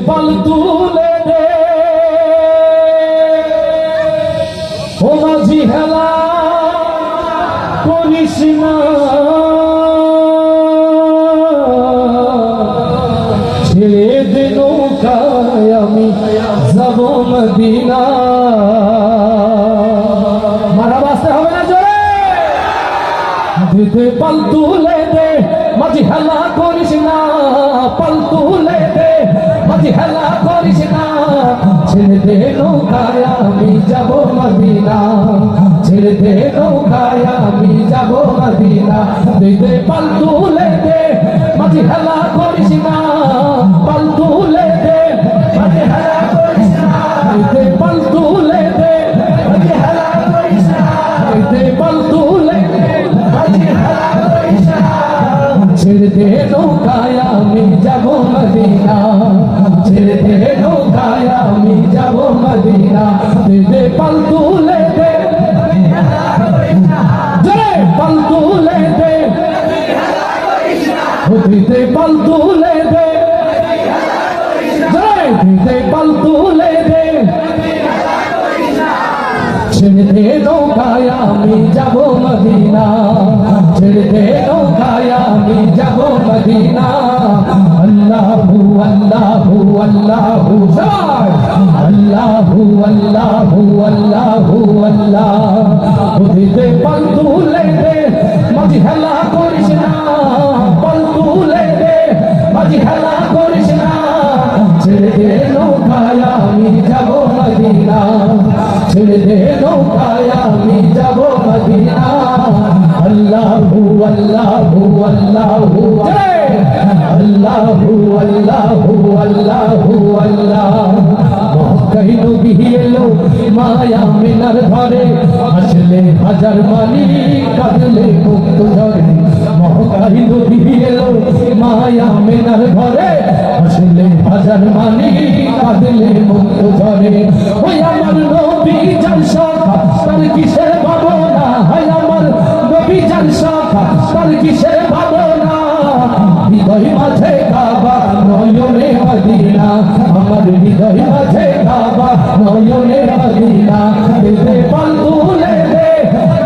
पल तुले दे ओ माझी हेला करिस ना ছেড়ে দে নৌকায় আমি যাব মদিনা মারা বাসতে হবে না জোরে দিতে পল তুলে দে মাঝি হেলা করিস না পল তুলে দে মাঝি হেলা করিস না ছেড়ে দে নৌকায় আমি যাব মদিনা ছেড়ে দে নৌকায় আমি যাব মদিনা দিতে পল তুলে দে মাঝি হেলা করিস না পল তুলে দে মাঝি হেলা করিস না দিতে পল তুলে দে মাঝি হেলা করিস না দিতে পল তুলে দে মাঝি হেলা করিস না ছেড়ে দে নৌকায় আমি যাব মদিনা ছেড়ে দে নৌকায় আমি যাব মদিনা দে পল তুলে দে জোরে পল তুলে দে দিতে পল তুলে দে জোরে দিতে পল তুলে দে ছেড়ে দে নৌকায় আমি যাব মদিনা ছেড়ে দে নৌকায় আমি যাব মদিনা আল্লাহু আল্লাহু আল্লাহু আল্লাহু আল্লাহু আল্লাহু আল্লাহ দিতে পল তুলে দে মাঝি হেলা করিস না পল তুলে দে মাঝি হেলা করিস না ছেড়ে দে নৌকায় আমি যাব মদিনা ছেড়ে দে নৌকায় আমি যাব মদিনা আল্লাহু আল্লাহু আল্লাহু আল্লাহু আল্লাহু আল্লাহু আল্লাহ মক্কায় নবী এলো মায়া মিনার ঘরে আসলে হাজার মানি কাঁদলে মুক্ত ঝরে মক্কায় নবী এলো মায়া মিনার ঘরে আসলে হাজার মানি কাঁদলে মুক্ত ঝরে ওই আমার নবী জান শাখা তার কিসের ভাবনা হয় আমার নবী জান শাখা তার কিসের ভাবনা হৃদয় মাঝে কাবা নয়নে মদিনা আমার হৃদয় মাঝে কাবা নয়নে মদিনা দিতে পল তুলে দে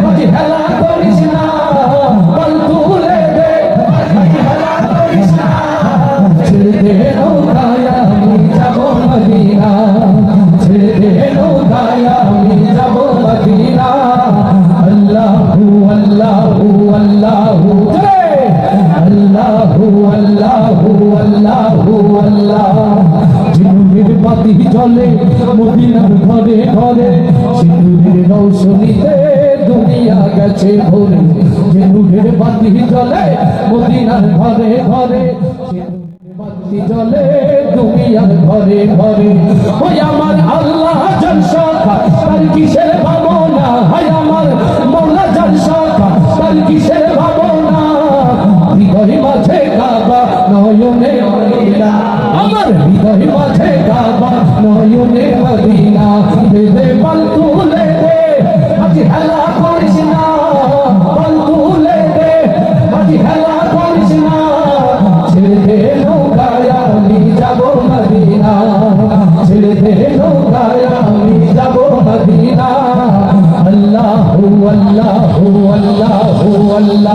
মাঝি হেলা করিস না পল তুলে দে মাঝি হেলা করিস না ছেড়ে দে নৌকায় আমি যাব মদিনা ছেড়ে দে নৌকায় আমি যাব মদিনা আল্লাহু আল্লাহু আল্লাহু আল্লাহু আল্লাহু আল্লাহু আল্লাহ জিনুরের বাতি জ্বলে মদিনার ঘরে ঘরে সিঁদুরের রৌশনীতে দুনিয়া গেছে ভরে জিনুরের বাতি জ্বলে মদিনার ঘরে ঘরে বাতি জ্বলে দুনিয়ার ঘরে ঘরে ওই আমার আল্লাহ জান শাখা তার কিসের ভাবনা হয় আমার মওলা জান শাখা তার কিসের ভাবনা হৃদয় মাঝে কাবা নয়নে মদিনা আমার হৃদয় মাঝে কাবা নয়নে মদিনা দে পল তুলে দে মাঝি হেলা করিস না পল তুলে দে মাঝি হেলা করিস না ছেড়ে দে নৌকায় আমি যাব মদিনা ছেড়ে দে নৌকায় আমি যাব মদিনা আল্লাহু আল্লাহু আল্লাহু আল্লাহ